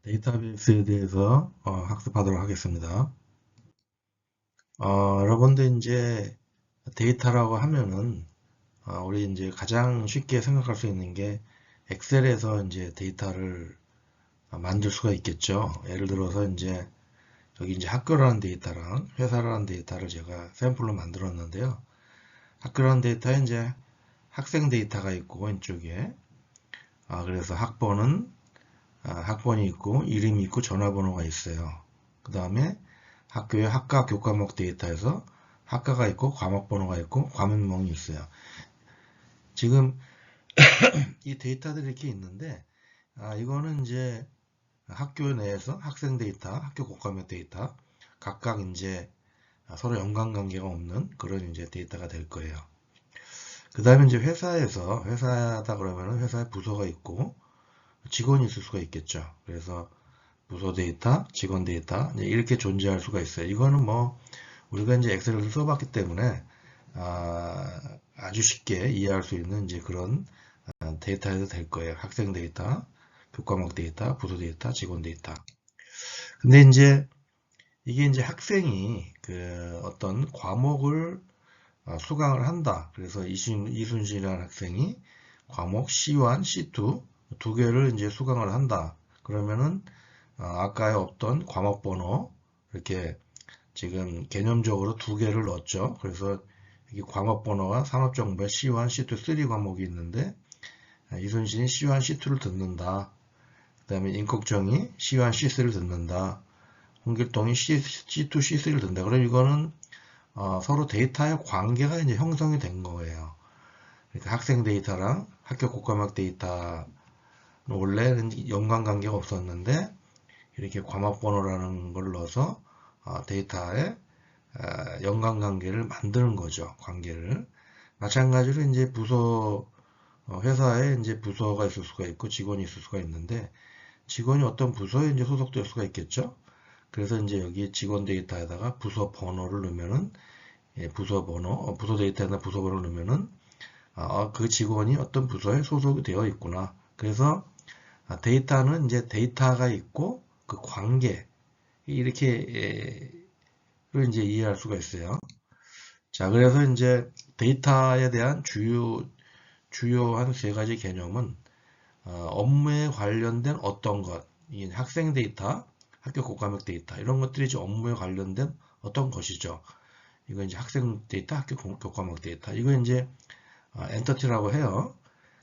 데이터베이스에 대해서 학습하도록 하겠습니다. 여러분들 이제 데이터라고 하면은 우리 이제 가장 쉽게 생각할 수 있는 게 엑셀에서 이제 데이터를 만들 수가 있겠죠. 예를 들어서 이제 여기 이제 학교라는 데이터랑 회사라는 데이터를 제가 샘플로 만들었는데요. 학교라는 데이터에 이제 학생 데이터가 있고 왼쪽에 그래서 학번이 있고 이름이 있고 전화번호가 있어요. 그 다음에 학교의 학과 교과목 데이터에서 학과가 있고 과목 번호가 있고 과목명이 있어요. 지금 이 데이터들이 이렇게 있는데 이거는 이제 학교 내에서 학생 데이터, 학교 교과목 데이터 각각 이제 서로 연관관계가 없는 그런 이제 데이터가 될 거예요. 그 다음에 이제 회사다 그러면은 회사에 부서가 있고 직원이 있을 수가 있겠죠. 그래서 부서 데이터, 직원 데이터 이렇게 존재할 수가 있어요. 이거는 뭐 우리가 이제 엑셀을 써봤기 때문에 아주 쉽게 이해할 수 있는 이제 그런 데이터에도 될 거예요. 학생 데이터, 교과목 데이터, 부서 데이터, 직원 데이터. 근데 이제 이게 이제 학생이 그 어떤 과목을 수강을 한다. 그래서 이순신이라는 학생이 과목 C1, C2 두 개를 이제 수강을 한다. 그러면은 아까에 없던 과목 번호 이렇게 지금 개념적으로 두 개를 넣었죠. 그래서 이 과목 번호가 산업정보에 C1, C2, 3 과목이 있는데 이순신이 C1, C2를 듣는다. 그 다음에 임꺽정이 C1, C3를 듣는다. 홍길동이 C2, C3를 듣는다. 그럼 이거는 서로 데이터의 관계가 이제 형성이 된 거예요. 그러니까 학생 데이터랑 학교 교과목 데이터는 원래는 연관관계가 없었는데 이렇게 과목 번호라는 걸 넣어서 데이터에 연관관계를 만드는 거죠. 관계를. 마찬가지로 이제 회사에 이제 부서가 있을 수가 있고 직원이 있을 수가 있는데 직원이 어떤 부서에 이제 소속될 수가 있겠죠. 그래서 이제 여기 직원 데이터에다가 부서 번호를 넣으면은 부서 데이터에다 부서 번호를 넣으면은 그 직원이 어떤 부서에 소속이 되어 있구나. 그래서 데이터는 이제 데이터가 있고 그 관계 이렇게 를 이제 이해할 수가 있어요. 자, 그래서 이제 데이터에 대한 주요한 세 가지 개념은 업무에 관련된 어떤 것, 이 학생 데이터, 학교 교과목 데이터 이런 것들이 이제 업무에 관련된 어떤 것이죠. 이거 이제 학생 데이터, 학교 교과목 데이터 이거 이제 엔터티라고 해요.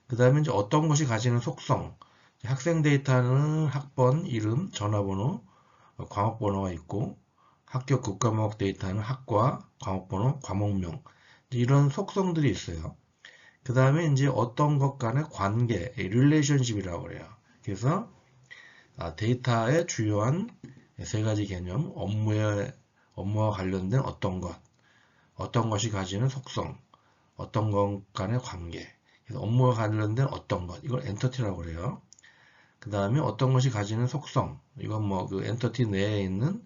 그 다음에 이제 어떤 것이 가지는 속성, 학생 데이터는 학번, 이름, 전화번호, 과목 번호가 있고 학교 국과목 데이터는 학과, 과목번호, 과목명 이런 속성들이 있어요. 그 다음에 이제 어떤 것 간의 관계, 릴레이션십이라고 그래요. 그래서 데이터의 주요한 세 가지 개념, 업무와 관련된 어떤 것이 가지는 속성, 어떤 것 간의 관계, 그래서 업무와 관련된 어떤 것, 이걸 엔터티라고 그래요. 그 다음에 어떤 것이 가지는 속성, 이건 뭐 그 엔터티 내에 있는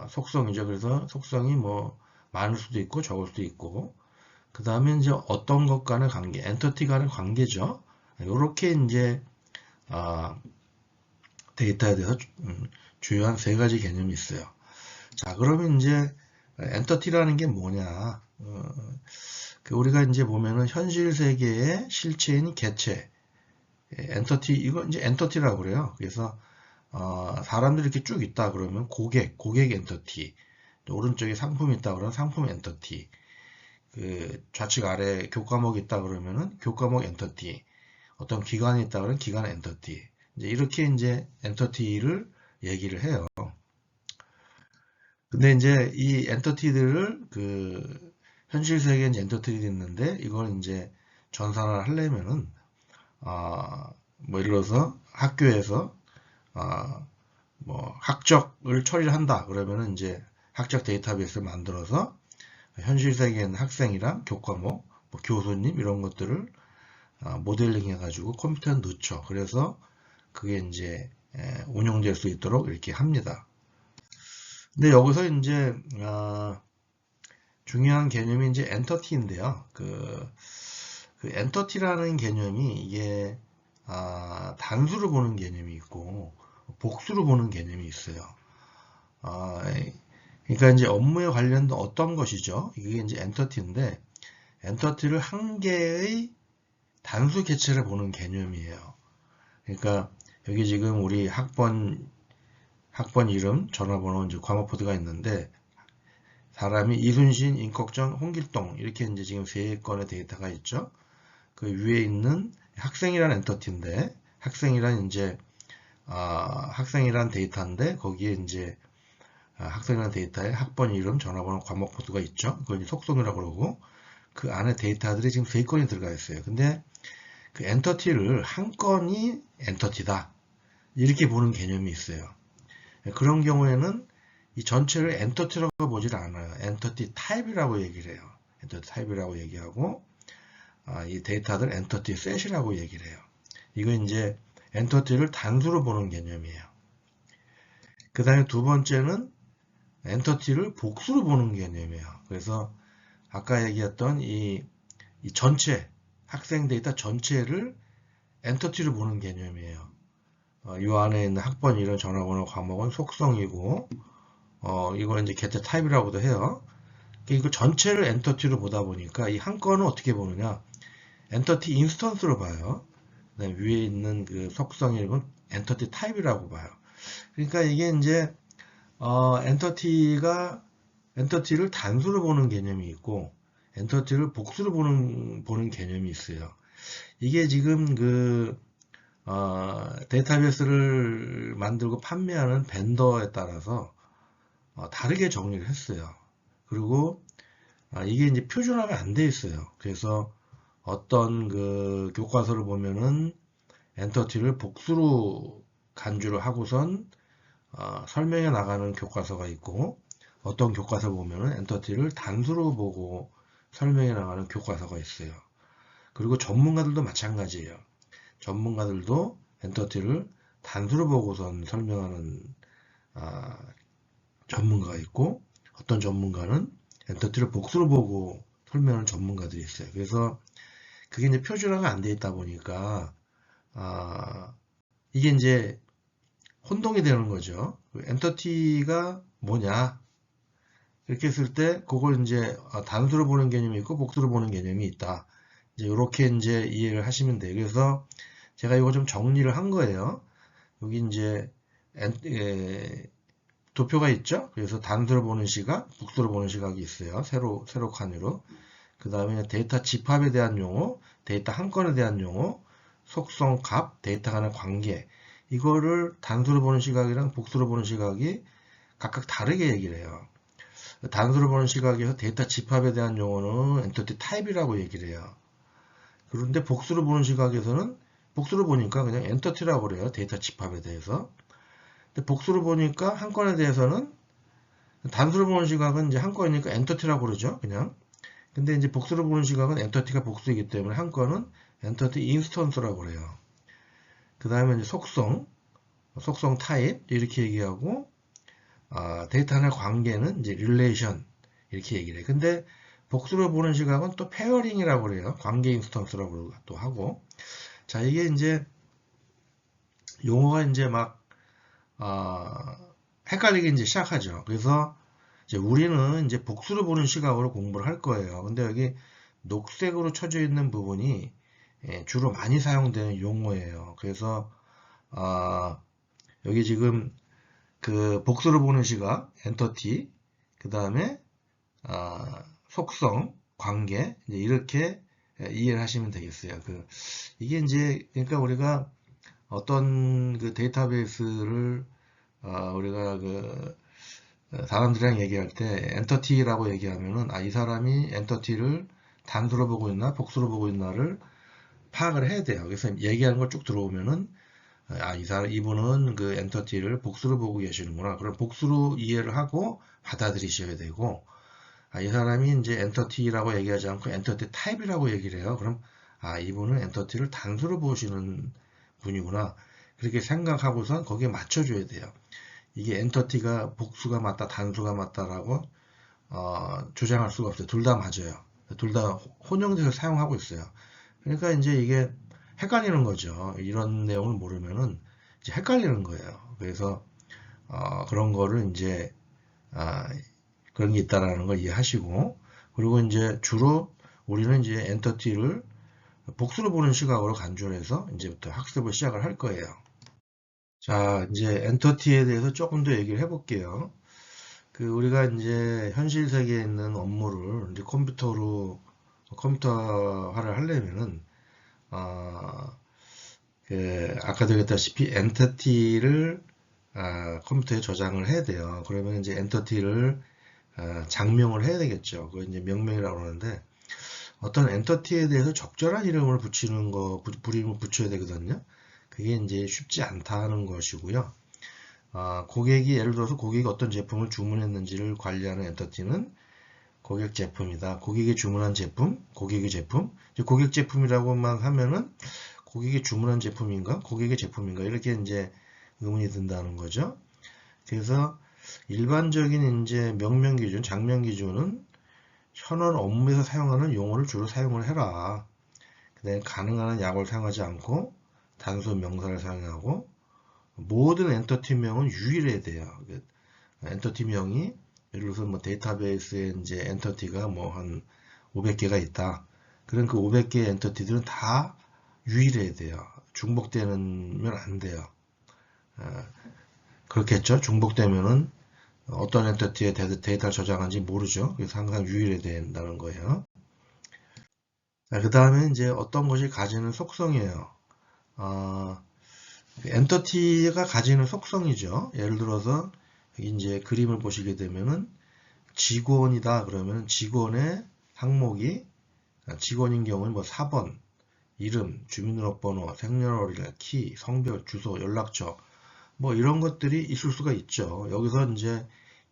속성이죠. 그래서 속성이 뭐 많을 수도 있고 적을 수도 있고 그 다음에 이제 어떤 것 간의 관계, 엔터티 간의 관계죠. 이렇게 이제 데이터에 대해서 주요한 세 가지 개념이 있어요. 자, 그러면 이제 엔터티라는 게 뭐냐? 우리가 이제 보면은 현실 세계의 실체인 개체, 엔터티 이거 이제 엔터티라고 그래요. 그래서 사람들이 이렇게 쭉 있다 그러면 고객 엔터티, 오른쪽에 상품이 있다 그러면 상품 엔터티, 그 좌측 아래 교과목이 있다 그러면은 교과목 엔터티, 어떤 기관이 있다 그러면 기관 엔터티, 이제 이렇게 이제 엔터티를 얘기를 해요. 근데 이제 이 엔터티들을 그 현실 세계에 이제 엔터티들이 있는데 이걸 이제 전산화를 하려면은 뭐 예를 들어서 학교에서 뭐 학적을 처리를 한다 그러면은 이제 학적 데이터베이스를 만들어서 현실 세계에 있는 학생이랑 교과목, 뭐 교수님 이런 것들을 모델링 해가지고 컴퓨터에 넣죠. 그래서 그게 이제 운용될 수 있도록 이렇게 합니다. 근데 여기서 이제 중요한 개념이 이제 엔터티인데요. 그 엔터티라는 개념이 이게 단수를 보는 개념이 있고 복수로 보는 개념이 있어요. 그러니까 이제 업무에 관련된 어떤 것이죠. 이게 이제 엔터티인데, 엔터티를 한 개의 단수 개체를 보는 개념이에요. 그러니까 여기 지금 우리 학번 이름, 전화번호, 이제 과목 코드가 있는데, 사람이 이순신, 임꺽정, 홍길동 이렇게 이제 지금 세 건의 데이터가 있죠. 그 위에 있는 학생이라는 엔터티인데, 학생이란 데이터인데 거기에 이제 학생이라는 데이터에 학번 이름, 전화번호, 과목 코드가 있죠. 그걸 이제 속성이라고 그러고 그 안에 데이터들이 지금 세 건이 들어가 있어요. 근데 그 엔터티를 한 건이 엔터티다 이렇게 보는 개념이 있어요. 그런 경우에는 이 전체를 엔터티라고 보질 않아요. 엔터티 타입이라고 얘기를 해요. 엔터티 타입이라고 얘기하고 이 데이터들 엔터티 셋이라고 얘기를 해요. 이거 이제 엔터티를 단수로 보는 개념이에요. 그 다음에 두 번째는 엔터티를 복수로 보는 개념이에요. 그래서 아까 얘기했던 이 전체 학생 데이터 전체를 엔터티로 보는 개념이에요. 이 안에 있는 학번, 이름, 전화번호, 과목은 속성이고 이걸 이제 get 타입이라고도 해요. 이거 전체를 엔터티로 보다 보니까 이 한 건은 어떻게 보느냐? 엔터티 인스턴스로 봐요. 그다음에 위에 있는 그 속성 이름은 엔터티 타입이라고 봐요. 그러니까 이게 이제 엔터티를 단수로 보는 개념이 있고 엔터티를 복수로 보는 개념이 있어요. 이게 지금 데이터베이스를 만들고 판매하는 벤더에 따라서 다르게 정리를 했어요. 그리고 이게 이제 표준화가 안 돼 있어요. 그래서 어떤 그 교과서를 보면은 엔터티를 복수로 간주를 하고선 설명해 나가는 교과서가 있고 어떤 교과서 보면은 엔터티를 단수로 보고 설명해 나가는 교과서가 있어요. 그리고 전문가들도 마찬가지예요. 전문가들도 엔터티를 단수로 보고선 설명하는 전문가가 있고 어떤 전문가는 엔터티를 복수로 보고 설명하는 전문가들이 있어요. 그래서 그게 이제 표준화가 안 돼 있다 보니까 이게 이제 혼동이 되는 거죠. 엔터티가 뭐냐? 이렇게 했을 때 그걸 이제 단수로 보는 개념이 있고 복수로 보는 개념이 있다. 이제 이렇게 이제 이해를 하시면 돼요. 그래서 제가 이거 좀 정리를 한 거예요. 여기 이제 도표가 있죠. 그래서 단수로 보는 시각, 복수로 보는 시각이 있어요. 세로 칸으로. 그 다음에 데이터 집합에 대한 용어, 데이터 한 건에 대한 용어, 속성, 값, 데이터 간의 관계. 이거를 단수로 보는 시각이랑 복수로 보는 시각이 각각 다르게 얘기를 해요. 단수로 보는 시각에서 데이터 집합에 대한 용어는 엔터티 타입이라고 얘기를 해요. 그런데 복수로 보는 시각에서는 복수로 보니까 그냥 엔터티라고 그래요. 데이터 집합에 대해서. 근데 복수로 보니까 한 건에 대해서는 단수로 보는 시각은 이제 한 건이니까 엔터티라고 그러죠. 그냥. 근데 이제 복수로 보는 시각은 엔터티가 복수이기 때문에 한 건은 엔터티 인스턴스라고 그래요. 그 다음에 이제 속성 타입 이렇게 얘기하고 데이터 하나의 관계는 이제 relation 이렇게 얘기를 해요. 근데 복수로 보는 시각은 또 페어링이라고 그래요. 관계 인스턴스라고 또 하고. 자, 이게 이제 용어가 이제 막 헷갈리기 이제 시작하죠. 그래서 이제 우리는 이제 복수로 보는 시각으로 공부를 할 거예요. 근데 여기 녹색으로 쳐져 있는 부분이 주로 많이 사용되는 용어예요. 그래서 여기 지금 그 복수로 보는 시각, 엔터티, 그 다음에 속성, 관계 이제 이렇게 이해를 하시면 되겠어요. 이게 이제 그러니까 우리가 어떤 그 데이터베이스를 우리가 사람들이랑 얘기할 때 엔터티라고 얘기하면은 이 사람이 엔터티를 단수로 보고 있나 복수로 보고 있나를 파악을 해야 돼요. 그래서 얘기하는 걸 쭉 들어오면은 이분은 그 엔터티를 복수로 보고 계시는구나. 그럼 복수로 이해를 하고 받아들이셔야 되고 이 사람이 이제 엔터티라고 얘기하지 않고 엔터티 타입이라고 얘기를 해요. 그럼 이분은 엔터티를 단수로 보시는 분이구나. 그렇게 생각하고선 거기에 맞춰줘야 돼요. 이게 엔터티가 복수가 맞다, 단수가 맞다라고 주장할 수가 없어요. 둘 다 맞아요. 둘 다 혼용돼서 사용하고 있어요. 그러니까 이제 이게 헷갈리는 거죠. 이런 내용을 모르면은 이제 헷갈리는 거예요. 그래서 그런 거를 이제 그런 게 있다라는 걸 이해하시고, 그리고 이제 주로 우리는 이제 엔터티를 복수로 보는 시각으로 간주를 해서 이제부터 학습을 시작을 할 거예요. 자, 이제 엔터티에 대해서 조금 더 얘기를 해볼게요. 우리가 이제 현실 세계에 있는 업무를 이제 컴퓨터화를 하려면은, 아까도 얘기했다시피 엔터티를 컴퓨터에 저장을 해야 돼요. 그러면 이제 엔터티를 장명을 해야 되겠죠. 그걸 이제 명명이라고 하는데, 어떤 엔터티에 대해서 적절한 이름을 이름을 붙여야 되거든요. 그게 이제 쉽지 않다는 것이고요. 고객이 예를 들어서 고객이 어떤 제품을 주문했는지를 관리하는 엔터티는 고객 제품이다. 고객이 주문한 제품, 고객의 제품. 고객 제품이라고만 하면은 고객이 주문한 제품인가, 고객의 제품인가 이렇게 이제 의문이 든다는 거죠. 그래서 일반적인 이제 명명 기준, 장명 기준은 현원 업무에서 사용하는 용어를 주로 사용을 해라. 그다음에 가능한 한 약어를 사용하지 않고 단수 명사를 사용하고 모든 엔터티명은 유일해야 돼요. 엔터티명이 예를 들어서 뭐 데이터베이스에 이제 엔터티가 뭐 한 500개가 있다. 그럼 그 500개의 엔터티들은 다 유일해야 돼요. 중복되면 안 돼요. 그렇겠죠? 중복되면은 어떤 엔터티에 데이터를 저장한지 모르죠. 그래서 항상 유일해야 된다는 거예요. 그 다음에 이제 어떤 것이 가지는 속성이에요. 엔터티가 가지는 속성이죠. 예를 들어서 여기 이제 그림을 보시게 되면은 직원이다 그러면 직원의 항목이 직원인 경우는 뭐 4번 이름, 주민등록번호, 생년월일, 키, 성별, 주소, 연락처 뭐 이런 것들이 있을 수가 있죠. 여기서 이제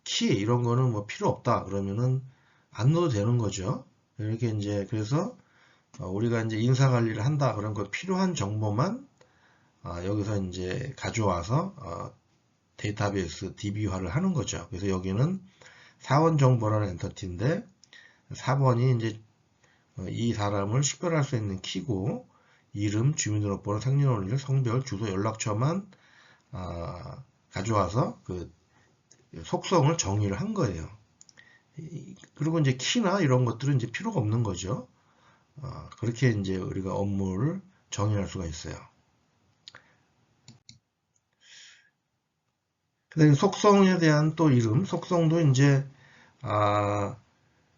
키 이런 거는 뭐 필요 없다 그러면은 안 넣어도 되는 거죠. 이렇게 이제 그래서 우리가 이제 인사 관리를 한다 그런 거 필요한 정보만 여기서 이제 가져와서 데이터베이스 DB화를 하는 거죠. 그래서 여기는 사원 정보라는 엔터티인데 4번이 이제 이 사람을 식별할 수 있는 키고 이름, 주민등록번호, 생년월일, 성별, 주소, 연락처만 가져와서 그 속성을 정의를 한 거예요. 그리고 이제 키나 이런 것들은 이제 필요가 없는 거죠. 그렇게 이제 우리가 업무를 정의할 수가 있어요. 그다음에 속성에 대한 또 이름, 속성도 이제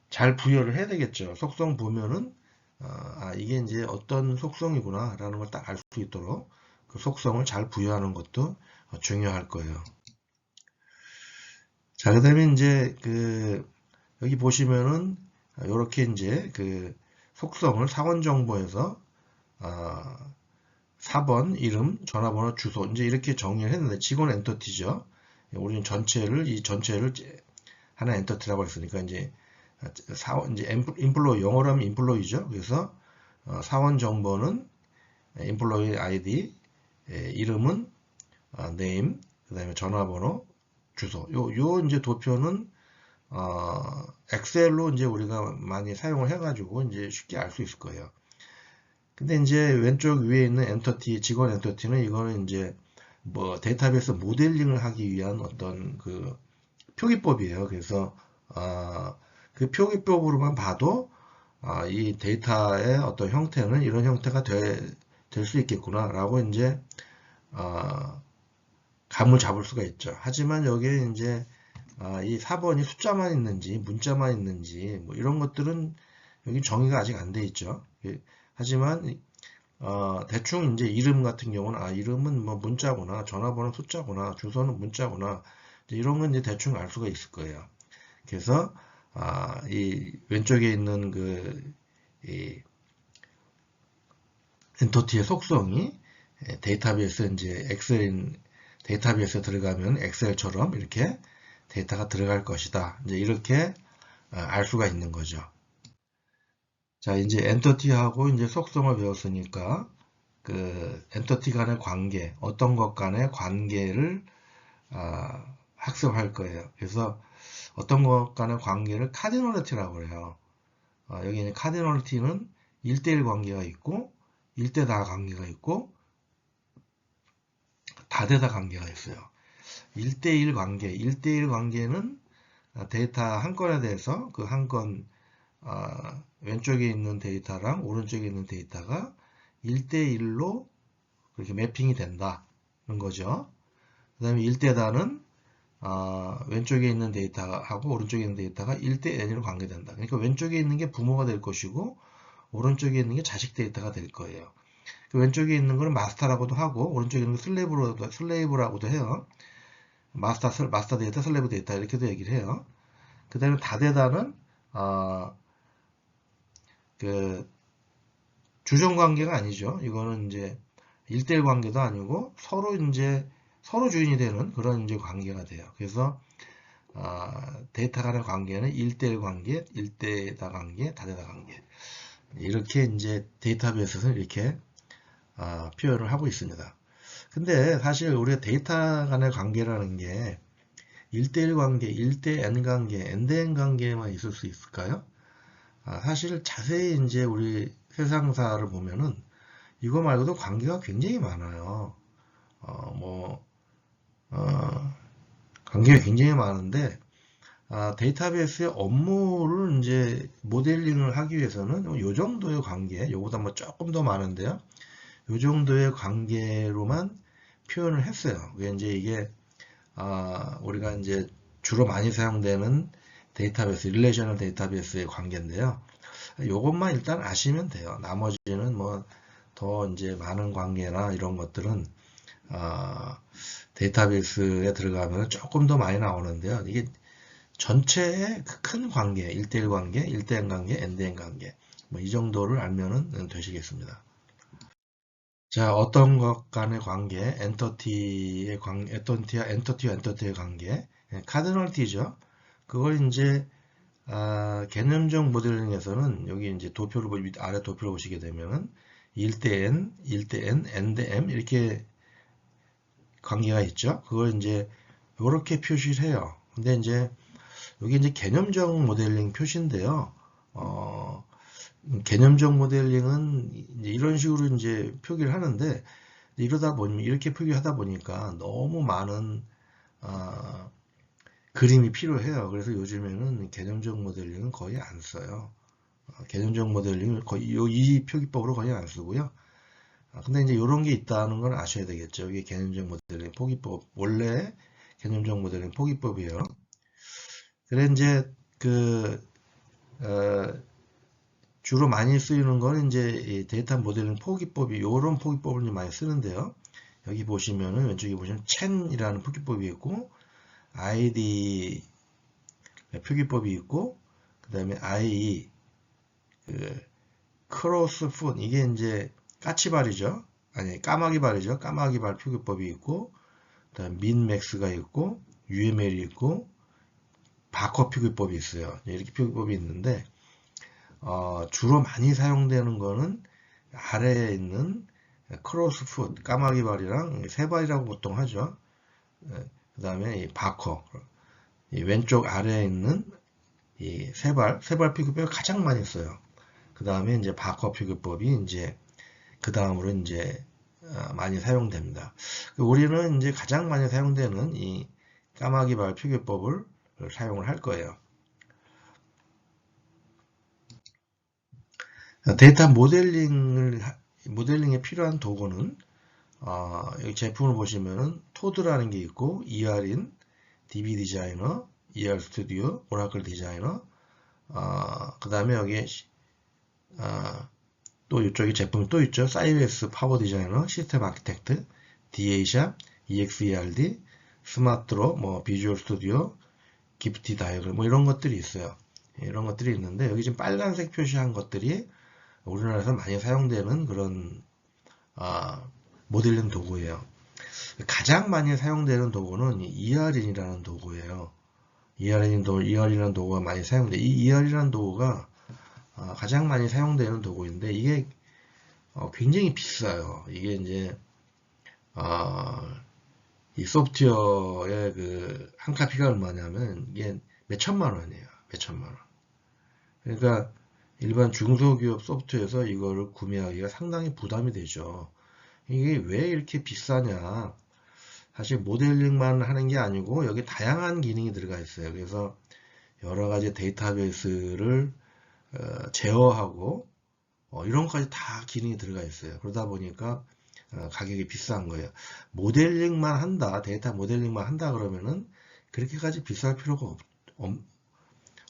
잘 부여를 해야 되겠죠. 속성 보면은 이게 이제 어떤 속성이구나 라는 걸 딱 알 수 있도록 그 속성을 잘 부여하는 것도 중요할 거예요. 자, 그 다음에 이제 여기 보시면은 이렇게 이제 속성을 사원 정보에서 4번 이름, 전화번호, 주소 이제 이렇게 정의를 했는데 직원 엔터티죠. 우리는 이 전체를 하나 엔터티라고 했으니까 이제 이제 인플로이 영어로 하면 인플로이죠. 그래서 사원 정보는 인플로이 아이디, 이름은 name, 그다음에 전화번호, 주소. 요 이제 도표는 엑셀로 이제 우리가 많이 사용을 해가지고 이제 쉽게 알 수 있을 거예요. 근데 이제 왼쪽 위에 있는 엔터티, 직원 엔터티는 이거는 이제 뭐 데이터베이스 모델링을 하기 위한 어떤 표기법이에요. 그래서 그 표기법으로만 봐도 이 데이터의 어떤 형태는 이런 형태가 될 수 있겠구나라고 이제 감을 잡을 수가 있죠. 하지만 여기에 이제 이 4번이 숫자만 있는지 문자만 있는지 뭐 이런 것들은 여기 정의가 아직 안 돼 있죠. 하지만 대충 이제 이름 같은 경우는 이름은 뭐 문자구나, 전화번호 숫자구나, 주소는 문자구나 이런 건 이제 대충 알 수가 있을 거예요. 그래서 이 왼쪽에 있는 이 엔터티의 속성이 데이터베이스 이제 데이터베이스에 들어가면 엑셀처럼 이렇게 데이터가 들어갈 것이다. 이제 이렇게 알 수가 있는 거죠. 자, 이제 엔터티하고 이제 속성을 배웠으니까 엔터티 간의 관계, 어떤 것 간의 관계를 학습할 거예요. 그래서 어떤 것 간의 관계를 카디널리티라고 해요. 여기 있는 카디널리티는 1대1 관계가 있고 1대4 관계가 있고 다대다 관계가 있어요. 1대1 관계. 1대1 관계는 데이터 한 건에 대해서 그 한 건 왼쪽에 있는 데이터랑 오른쪽에 있는 데이터가 1대1로 그렇게 매핑이 된다는 거죠. 그 다음에 1대다는 왼쪽에 있는 데이터하고 오른쪽에 있는 데이터가 1대 n으로 관계된다. 그러니까 왼쪽에 있는 게 부모가 될 것이고 오른쪽에 있는 게 자식 데이터가 될 거예요. 그 왼쪽에 있는 거는 마스터라고도 하고 오른쪽에 있는 거 슬레이브라고도 해요. 마스터 데이터, 슬레이브 데이터 이렇게도 얘기를 해요. 그 다음에 다대다는 그 주종 관계가 아니죠. 이거는 이제 1대1 관계도 아니고 서로 주인이 되는 그런 이제 관계가 돼요. 그래서 데이터 간의 관계는 1대1 관계, 1대다 관계, 다대다 관계. 이렇게 이제 데이터베이스에서는 이렇게 표현을 하고 있습니다. 근데 사실 우리가 데이터 간의 관계라는 게 1대1 관계, 1대 n 관계, n-n 관계만 있을 수 있을까요? 사실 자세히 이제 우리 세상사를 보면은 이거 말고도 관계가 굉장히 많아요. 관계가 굉장히 많은데 데이터베이스의 업무를 이제 모델링을 하기 위해서는 이 정도의 관계, 요보다 뭐 조금 더 많은데요. 이 정도의 관계로만 표현을 했어요. 그게 이제 이게 우리가 이제 주로 많이 사용되는 데이터베이스, 릴레이셔널 데이터베이스의 관계인데요. 요것만 일단 아시면 돼요. 나머지는 뭐 더 이제 많은 관계나 이런 것들은 데이터베이스에 들어가면 조금 더 많이 나오는데요. 이게 전체의 큰 관계, 1대1 관계, 1대 n 관계, n-n 관계 뭐 이 정도를 알면은 되시겠습니다. 자, 어떤 것 간의 관계, 엔터티의 관계, 엔터티와 엔터티의 관계, 카디널티죠. 그걸 이제 개념적 모델링에서는 여기 이제 도표를 아래 도표를 보시게 되면은 1대 n, 1대 n, n 대 m 이렇게 관계가 있죠. 그걸 이제 이렇게 표시를 해요. 근데 이제 여기 이제 개념적 모델링 표시인데요. 개념적 모델링은 이제 이런 식으로 이제 표기를 하는데 이러다 보면 이렇게 표기하다 보니까 너무 많은 그림이 필요해요. 그래서 요즘에는 개념적 모델링은 거의 안 써요. 개념적 모델링을 거의 이 표기법으로 거의 안 쓰고요. 근데 이제 이런 게 있다는 걸 아셔야 되겠죠. 이게 개념적 모델링 포기법, 원래 개념적 모델링 포기법이에요. 그래 이제 주로 많이 쓰이는 거는 이제 데이터 모델링 포기법이 이런 포기법을 많이 쓰는데요. 여기 보시면은 왼쪽에 보시면 첸이라는 포기법이 있고 ID 표기법이 있고 그 다음에 I 크로스 푼 이게 이제 까치발이죠. 아니 까마귀발이죠. 까마귀발 표기법이 있고 그다음 민맥스가 있고 UML이 있고 바커 표기법이 있어요. 이렇게 표기법이 있는데 주로 많이 사용되는 거는 아래에 있는 크로스풋 까마귀발이랑 세발이라고 보통 하죠. 그 다음에 바커 이 왼쪽 아래에 있는 이 세발 표기법을 가장 많이 써요. 그 다음에 이제 바커 표기법이 이제 그 다음으로 이제 많이 사용됩니다. 우리는 이제 가장 많이 사용되는 이 까마귀발 표기법을 사용을 할 거예요. 데이터 모델링에 필요한 도구는 여기 제품을 보시면은 토드라는 게 있고 ER인, DB 디자이너, ER 스튜디오, 오라클 디자이너, 그 다음에 여기에 또 이쪽에 제품이 또 있죠. 사이베스 파워 디자이너, 시스템 아키텍트, DA샵, EXERD, 스마트로, 뭐 비주얼 스튜디오, 기프티 다이어그램 뭐 이런 것들이 있어요. 이런 것들이 있는데 여기 지금 빨간색 표시한 것들이 우리나라에서 많이 사용되는 그런 모델링 도구예요. 가장 많이 사용되는 도구는 ER인이라는 도구예요. ER이라는 도구가 많이 사용돼. 이 ER이라는 도구가 가장 많이 사용되는 도구인데 이게 굉장히 비싸요. 이게 이제 이 소프트웨어의 그 한 카피가 얼마냐면 이게 몇 천만 원이에요. 몇 천만 원. 그러니까 일반 중소기업 소프트웨어에서 이거를 구매하기가 상당히 부담이 되죠. 이게 왜 이렇게 비싸냐? 사실 모델링만 하는 게 아니고 여기 다양한 기능이 들어가 있어요. 그래서 여러 가지 데이터베이스를 제어하고 이런 것까지 다 기능이 들어가 있어요. 그러다 보니까 가격이 비싼 거예요. 모델링만 한다, 데이터 모델링만 한다 그러면은 그렇게까지 비쌀 필요가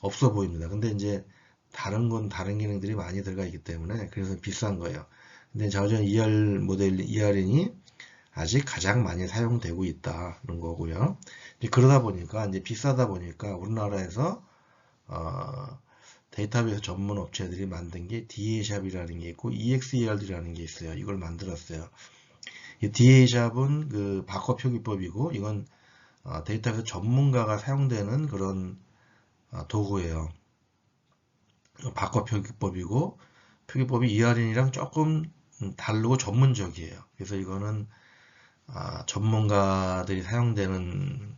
없어 보입니다. 근데 이제 다른 건 다른 기능들이 많이 들어가 있기 때문에 그래서 비싼 거예요. 근데 저전 ER 모델 ERN이 아직 가장 많이 사용되고 있다 그런 거고요. 그러다 보니까 이제 비싸다 보니까 우리나라에서 데이터베이스 전문 업체들이 만든 게 DA샵이라는 게 있고 EXERD라는 게 있어요. 이걸 만들었어요. 이 DA샵은 그 바커 표기법이고 이건 데이터베이스 전문가가 사용되는 그런 도구예요. 바커 표기법이고 표기법이 ERN이랑 조금 다르고 전문적이에요. 그래서 이거는 전문가들이 사용되는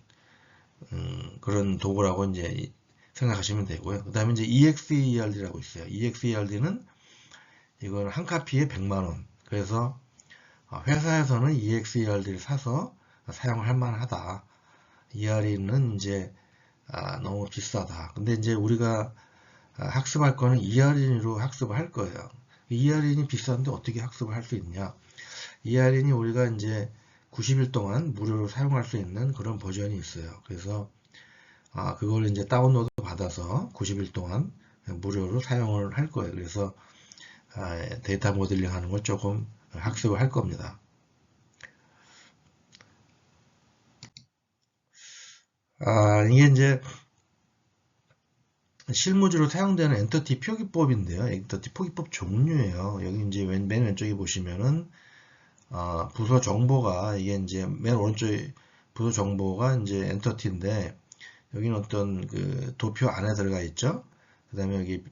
그런 도구라고 이제 생각하시면 되고요. 그 다음에 이제 EXERD라고 있어요. EXERD는 이건 한 카피에 100만원. 그래서 회사에서는 EXERD를 사서 사용할 만하다. ERN은 이제 너무 비싸다. 근데 이제 우리가 학습할 거는 ERN으로 학습을 할 거예요. ERN이 비싼데 어떻게 학습을 할 수 있냐? ERN이 우리가 이제 90일 동안 무료로 사용할 수 있는 그런 버전이 있어요. 그래서 그걸 이제 다운로드 받아서 90일 동안 무료로 사용을 할 거예요. 그래서 데이터 모델링 하는 걸 조금 학습을 할 겁니다. 이게 이제 실무지로 사용되는 엔터티 표기법인데요. 엔터티 표기법 종류예요. 여기 이제 맨 왼쪽에 보시면은 부서 정보가 이게 이제 맨 오른쪽에 부서 정보가 이제 엔터티인데 여기는 어떤 그 도표 안에 들어가 있죠. 그 다음에 여기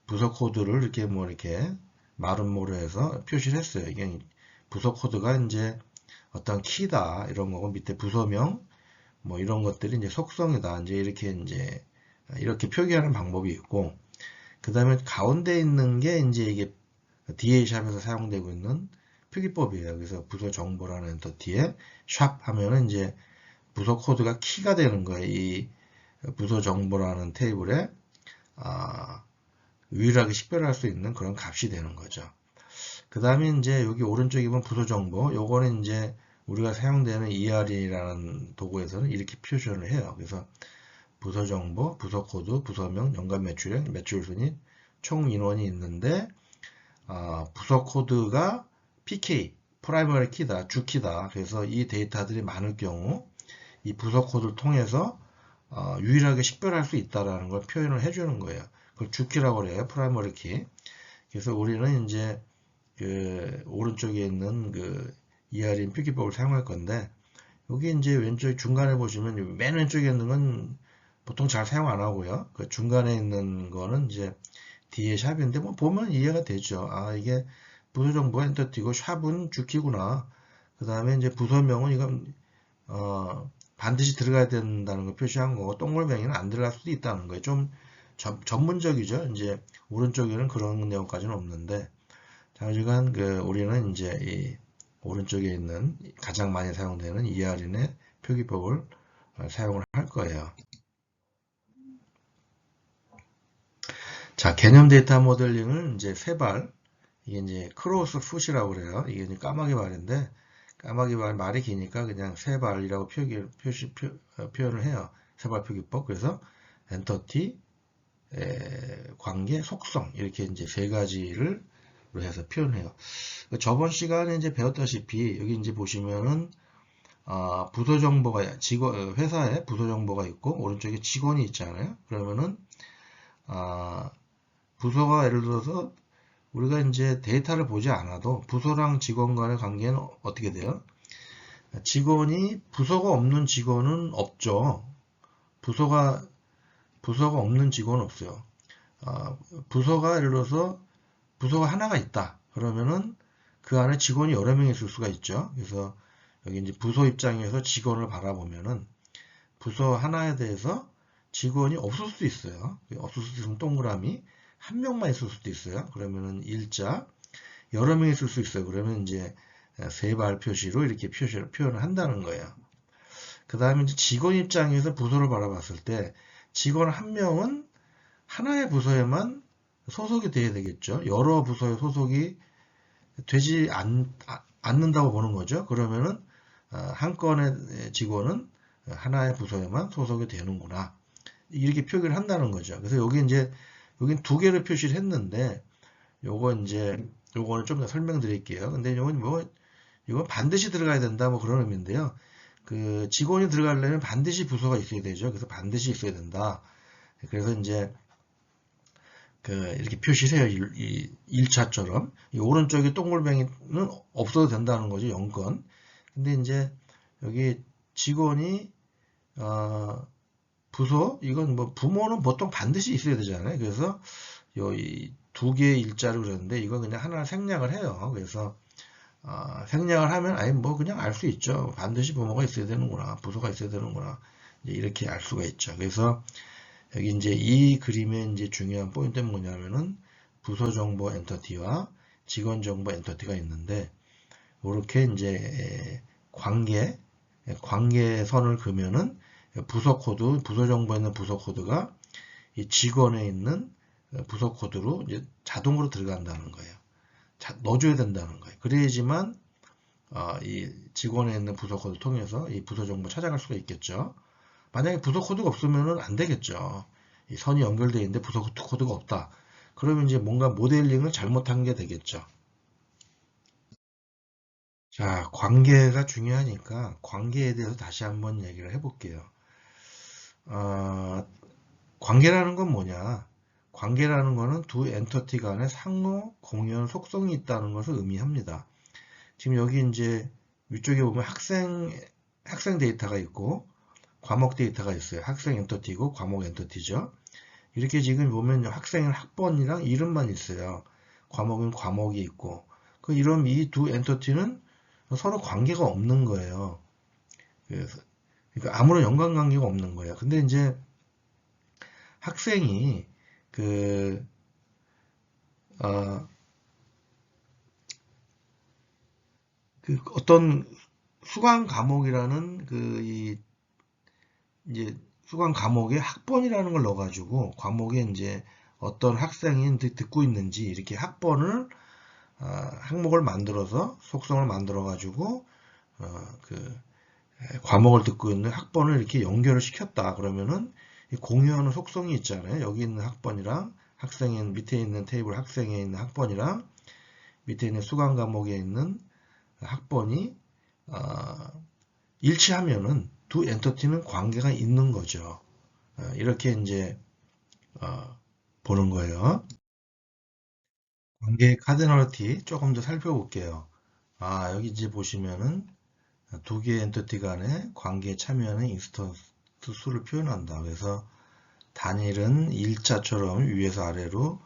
부서 코드를 이렇게 이렇게 마름모로 해서 표시를 했어요. 이게 부서 코드가 이제 어떤 키다 이런 거고 밑에 부서명 뭐 이런 것들이 이제 속성이다 이제 이렇게 표기하는 방법이 있고 그 다음에 가운데 있는 게 이제 이게 DA샵에서 사용되고 있는 표기법이에요. 그래서 부서 정보라는 엔터티에 샵 하면은 이제 부서 코드가 키가 되는 거예요. 이 부서 정보라는 테이블에 유일하게 식별할 수 있는 그런 값이 되는 거죠. 그 다음에 이제 여기 오른쪽에 보면 부서 정보, 요거는 이제 우리가 사용되는 ERN이라는 도구에서는 이렇게 표시를 해요. 그래서 부서 정보, 부서 코드, 부서명, 연간 매출액, 매출 순위, 총 인원이 있는데 부서 코드가 PK, 프라이머리 키다, 주키다. 그래서 이 데이터들이 많을 경우 이 부서 코드를 통해서 유일하게 식별할 수 있다라는 걸 표현을 해주는 거예요. 그걸 주키라고 그래요. 프라이머리 키. 그래서 우리는 이제 그 오른쪽에 있는 그 ERN 표기법을 사용할 건데 여기 이제 왼쪽 중간에 보시면 맨 왼쪽에 있는 건 보통 잘 사용 안 하고요. 그 중간에 있는 거는 이제 뒤에 샵인데 뭐 보면 이해가 되죠. 이게 부서 정보 엔터티고 샵은 주키구나. 그 다음에 이제 부서명은 이건 반드시 들어가야 된다는 걸 표시한 거고 동글뱅이는 안 들어갈 수도 있다는 거예요. 좀 전문적이죠. 이제 오른쪽에는 그런 내용까지는 없는데 자지간 우리는 이제 이 오른쪽에 있는 가장 많이 사용되는 ERN의 표기법을 사용을 할 거예요. 자, 개념 데이터 모델링을 이제 세 발, 이게 이제 크로스 풋이라고 그래요. 이게 이제 까마귀 발인데, 까마귀 발 말이 기니까 그냥 세 발이라고 표현을 해요. 세 발 표기법. 그래서 엔터티, 관계, 속성 이렇게 이제 세 가지를 해서 표현해요. 저번 시간에 이제 배웠다시피 여기 이제 보시면은 부서 정보가 회사에 부서 정보가 있고 오른쪽에 직원이 있잖아요. 그러면은 부서가 예를 들어서 우리가 이제 데이터를 보지 않아도 부서랑 직원 간의 관계는 어떻게 돼요? 부서가 없는 직원은 없죠. 부서가 없는 직원은 없어요. 부서가 예를 들어서 부서가 하나가 있다. 그러면은 그 안에 직원이 여러 명 있을 수가 있죠. 그래서 여기 이제 부서 입장에서 직원을 바라보면은 부서 하나에 대해서 직원이 없을 수도 있어요. 없을 수도 있으면 동그라미 한 명만 있을 수도 있어요. 그러면은 일자 여러 명 있을 수 있어요. 그러면 이제 세발 표시로 이렇게 표현을 한다는 거예요. 그 다음에 이제 직원 입장에서 부서를 바라봤을 때 직원 한 명은 하나의 부서에만 소속이 돼야 되겠죠. 여러 부서에 소속이 되지 않는다고 보는 거죠. 그러면은 한 건의 직원은 하나의 부서에만 소속이 되는구나. 이렇게 표기를 한다는 거죠. 그래서 여기 이제 여긴 두 개를 표시를 했는데 요거는 좀 더 설명드릴게요. 근데 이건 반드시 들어가야 된다 뭐 그런 의미인데요. 그 직원이 들어가려면 반드시 부서가 있어야 되죠. 그래서 반드시 있어야 된다. 그래서 이제 그 이렇게 표시를 해요. 이 1차처럼. 이 오른쪽에 동글뱅이는 없어도 된다는 거죠. 0건. 근데 이제 여기 직원이 부서 이건 뭐 부모는 보통 반드시 있어야 되잖아요. 그래서 이 두 개의 일자를 그렸는데 이건 그냥 하나 생략을 해요. 그래서 생략을 하면 아예 뭐 그냥 알 수 있죠. 반드시 부모가 있어야 되는구나, 부서가 있어야 되는구나. 이렇게 알 수가 있죠. 그래서 여기 이제 이 그림의 이제 중요한 포인트는 뭐냐면은 부서 정보 엔터티와 직원 정보 엔터티가 있는데 이렇게 이제 관계선을 그으면은 부서 코드, 부서 정보에 있는 부서 코드가 이 직원에 있는 부서 코드로 이제 자동으로 들어간다는 거예요. 넣어줘야 된다는 거예요. 그래야지만 이 직원에 있는 부서 코드 통해서 이 부서 정보 찾아갈 수가 있겠죠. 만약에 부서 코드가 없으면 안 되겠죠. 이 선이 연결되어 있는데 부서 코드가 없다. 그러면 이제 뭔가 모델링을 잘못한 게 되겠죠. 자, 관계가 중요하니까 관계에 대해서 다시 한번 얘기를 해볼게요. 관계라는 건 뭐냐? 관계라는 것은 두 엔터티 간의 상호 공유한 속성이 있다는 것을 의미합니다. 지금 여기 이제 위쪽에 보면 학생 데이터가 있고 과목 데이터가 있어요. 학생 엔터티고 과목 엔터티죠. 이렇게 지금 보면 학생은 학번이랑 이름만 있어요. 과목은 과목이 있고 그 이름 이 두 엔터티는 서로 관계가 없는 거예요. 그래서 그러니까 아무런 연관관계가 없는 거예요. 근데 이제 학생이 그 어떤 수강 과목이라는 이제 수강 과목에 학번이라는 걸 넣어가지고 과목에 이제 어떤 학생이 듣고 있는지 이렇게 학번을 항목을 만들어서 속성을 만들어 가지고 그 과목을 듣고 있는 학번을 이렇게 연결을 시켰다. 그러면은 공유하는 속성이 있잖아요. 여기 있는 학번이랑 학생인 밑에 있는 테이블 학생에 있는 학번이랑 밑에 있는 수강 과목에 있는 학번이 일치하면은 두 엔터티는 관계가 있는 거죠. 이렇게 이제 보는 거예요. 관계의 카디널리티 조금 더 살펴볼게요. 여기 이제 보시면은 두 개의 엔터티 간의 관계에 참여하는 인스턴스 수를 표현한다. 그래서 단일은 일자처럼 위에서 아래로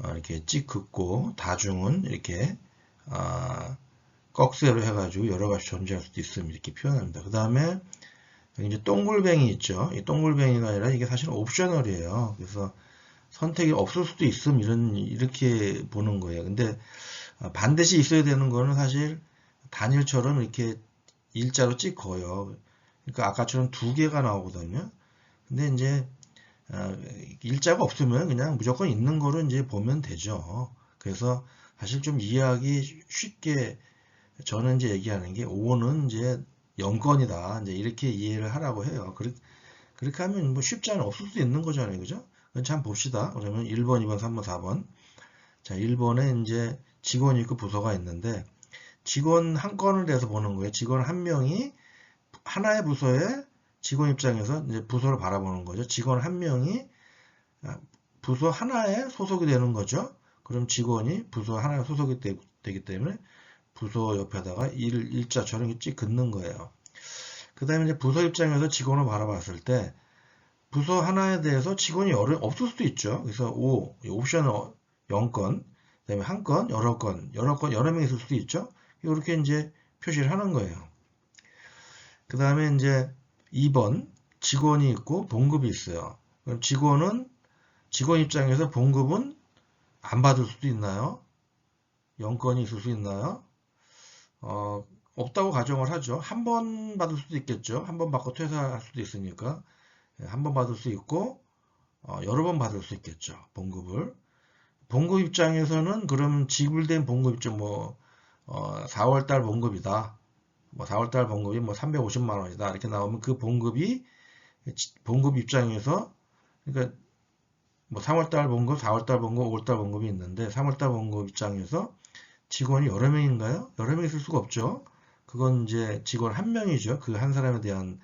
이렇게 찍 긋고 다중은 이렇게 꺽쇠로 해가지고 여러 가지 존재할 수도 있음 이렇게 표현합니다. 그 다음에 여기 이제 동글뱅이 있죠. 이 동글뱅이가 아니라 이게 사실 옵셔널이에요. 그래서 선택이 없을 수도 있음 이렇게 보는 거예요. 근데 반드시 있어야 되는 거는 사실 단일처럼 이렇게 일자로 찍어요. 그러니까 아까처럼 두 개가 나오거든요. 근데 이제 일자가 없으면 그냥 무조건 있는 거로 이제 보면 되죠. 그래서 사실 좀 이해하기 쉽게 저는 이제 얘기하는 게 5는 이제 0건이다. 이제 이렇게 이해를 하라고 해요. 그렇게 하면 뭐 쉽지 않아 없을 수도 있는 거잖아요. 그죠? 참 봅시다. 그러면 1번, 2번, 3번, 4번. 자, 1번에 이제 직원이 있고 부서가 있는데 직원 한 건을 대해서 보는 거예요. 직원 한 명이 하나의 부서에 직원 입장에서 이제 부서를 바라보는 거죠. 직원 한 명이 부서 하나에 소속이 되는 거죠. 그럼 직원이 부서 하나에 소속이 되기 때문에 부서 옆에다가 일자처럼 찍 긋는 거예요. 그 다음에 이제 부서 입장에서 직원을 바라봤을 때 부서 하나에 대해서 직원이 없을 수도 있죠. 그래서 옵션 0건, 그 다음에 한 건, 여러 명이 있을 수도 있죠. 이렇게 이제 표시를 하는 거예요. 그 다음에 이제 2번, 직원이 있고 봉급이 있어요. 그럼 직원 입장에서 봉급은 안 받을 수도 있나요? 0건이 있을 수 있나요? 없다고 가정을 하죠. 한 번 받을 수도 있겠죠. 한 번 받고 퇴사할 수도 있으니까. 한 번 받을 수 있고, 여러 번 받을 수 있겠죠. 봉급을. 봉급 입장에서는 그럼 지불된 봉급 입장 4월달 봉급이다. 4월달 봉급이 350만 원이다. 이렇게 나오면 그 봉급이 봉급 입장에서 그러니까 3월달 봉급, 4월달 봉급, 5월달 봉급이 있는데 3월달 봉급 입장에서 직원이 여러 명인가요? 여러 명 있을 수가 없죠. 그건 이제 직원 한 명이죠. 그 한 사람에 대한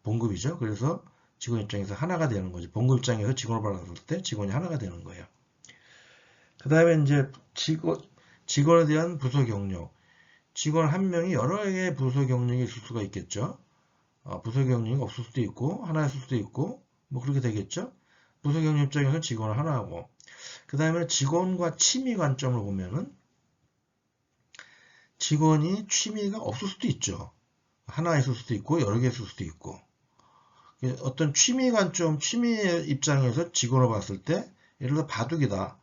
봉급이죠. 그래서 직원 입장에서 하나가 되는 거죠. 봉급 입장에서 직원을 받았을 때 직원이 하나가 되는 거예요. 그 다음에 이제 직원에 대한 부서 경력. 직원 한 명이 여러 개의 부서 경력이 있을 수가 있겠죠. 부서 경력이 없을 수도 있고, 하나였을 수도 있고, 그렇게 되겠죠. 부서 경력 입장에서 직원을 하나 하고, 그 다음에 직원과 취미 관점을 보면은, 직원이 취미가 없을 수도 있죠. 하나 있을 수도 있고, 여러 개 있을 수도 있고. 어떤 취미 관점, 취미 입장에서 직원을 봤을 때, 예를 들어 바둑이다.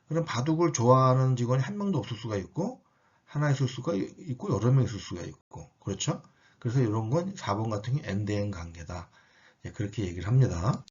그럼 바둑을 좋아하는 직원이 한 명도 없을 수가 있고, 하나 있을 수가 있고, 여러 명 있을 수가 있고. 그렇죠? 그래서 이런 건 4번 같은 게 엔드엔 관계다. 그렇게 얘기를 합니다.